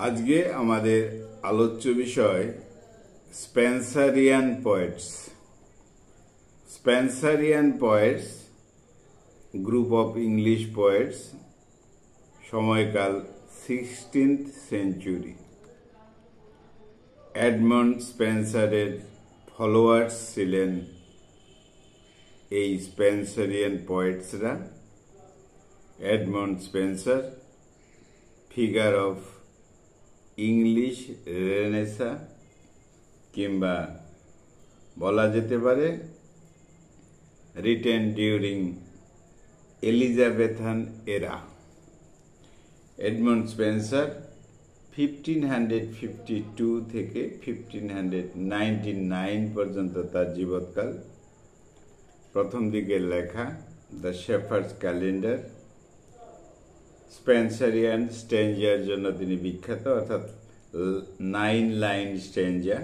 আজকে আমাদের আলোচ্য বিষয় Spenserian poets. Spenserian poets group of English poets, সময়কাল 16th সেঞ্চুরি। এডমন্ড স্পেন্সারের ফলোয়ার্স ছিলেন এই স্পেন্সারিয়ান পোয়েটসরা। Edmund Spenser figure of English Renaissance, কিংবা বলা যেতে পারে written during Elizabethan era. Edmund Spenser 1552 থেকে 1599 পর্যন্ত তার জীবৎকাল। প্রথম দিকের লেখা দ্য শেফার্ডস ক্যালেন্ডার, স্পেন্সারিয়ান স্ট্যাঞ্জার জন্য তিনি বিখ্যাত, অর্থাৎ 9 লাইন স্ট্যাঞ্জা,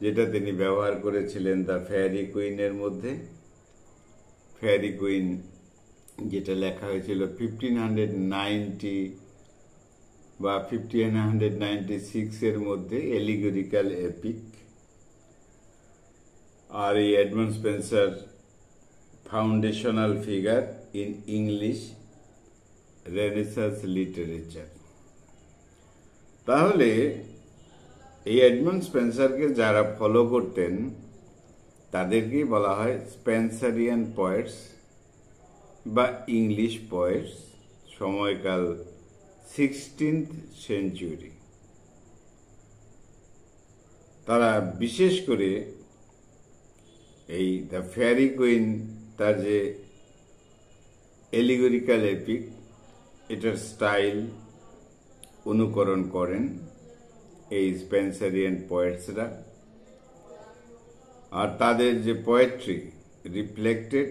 যেটা তিনি ব্যবহার করেছিলেন দ্য ফেয়ারি কুইনের মধ্যে। ফেয়ারি কুইন যেটা লেখা হয়েছিল 1590 বা 1596 এর মধ্যে, এলিগোরিক্যাল এপিক। আর এই Edmund Spencer foundational figure in English renaissance literature. তাহলে এই এডমন্ড স্পেন্সারকে যারা ফলো করতেন তাদেরকেই বলা হয় স্পেন্সারিয়ান পোয়েটস বা ইংলিশ পোয়েটস, সময়কাল 16th সেঞ্চুরি। তারা বিশেষ করে এই দ্য ফেয়ারি কুইন, তার যে এলিগোরিক্যাল এপিক, এটার স্টাইল অনুকরণ করেন এই স্পেন্সারিয়ান পোয়েটসরা। আর তাদের যে পোয়েট্রি রিফ্লেক্টেড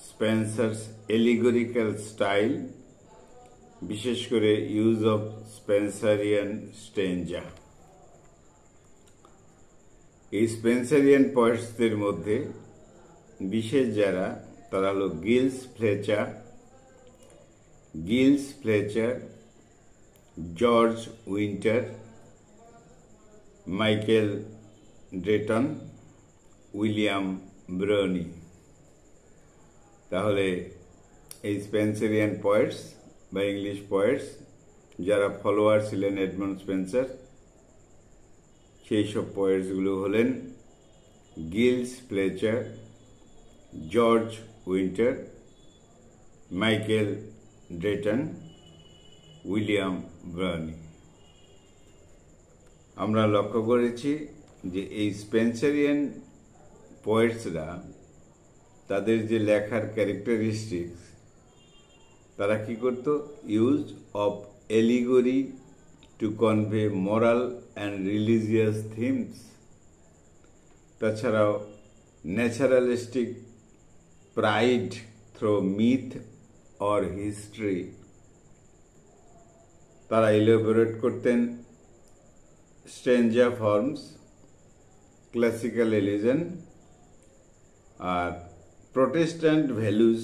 স্পেন্সার্স এলিগোরিক্যাল স্টাইল, বিশেষ করে ইউজ অফ স্পেন্সারিয়ান স্ট্যাঞ্জা। এই স্পেন্সারিয়ান পোয়েটসদের মধ্যে বিশেষ যারা, তারা হল Giles Fletcher, George Winter, Michael Drayton, William brownie. তাহলে এই স্পেন্সারিয়ান পোয়েটস বা ইংলিশ পোয়েটস যারা ফলোয়ার ছিলেন এডমন্ড স্পেন্সার, সেই সব পোয়েটসগুলো হলেন Giles Fletcher, George Winter, Michael Drayton, William brownie. আমরা লক্ষ্য করেছি যে এই স্পেন্সারিয়ান পোয়েটসরা তাদের যে লেখার ক্যারেক্টারিস্টিক্স, তারা কি করত? Use of allegory to convey moral and religious themes. তাছাড়াও naturalistic pride through myth or history তারা ইলাবোরেট করতেন। স্ট্যাঞ্জা ফর্মস, ক্লাসিক্যাল এলিজন, আর Protestant values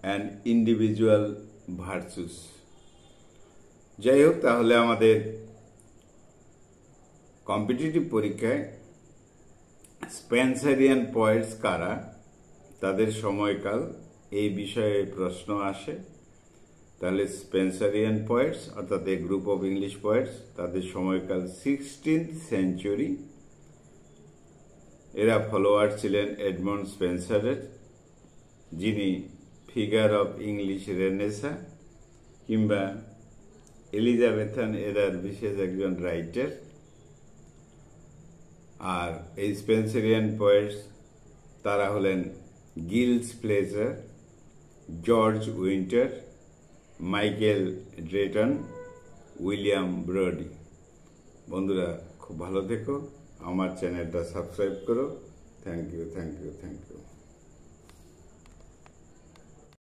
and individual virtues. যাই হোক, তাহলে আমাদের কম্পিটিটিভ পরীক্ষায় স্পেন্সারিয়ান পোয়েটস কারা, তাদের সময়কাল, এই বিষয়ে প্রশ্ন আসে। তাহলে স্পেন্সারিয়ান পোয়েটস অর্থাৎ এই গ্রুপ অফ ইংলিশ পোয়েটস, তাদের সময়কাল 16th সেঞ্চুরি। এরা ফলোয়ার ছিলেন এডমন্ড স্পেন্সারের, যিনি ফিগার অফ ইংলিশ রেনেসা কিংবা এলিজাবেথান এরার বিশেষ একজন রাইটার। আর এই স্পেন্সারিয়ান পোয়েটস তারা হলেন Giles Fletcher, George Winter, Michael Drayton, William Browne. বন্ধুরা, খুব ভালো থেকো, আমার চ্যানেলটা সাবস্ক্রাইব করো। Thank you.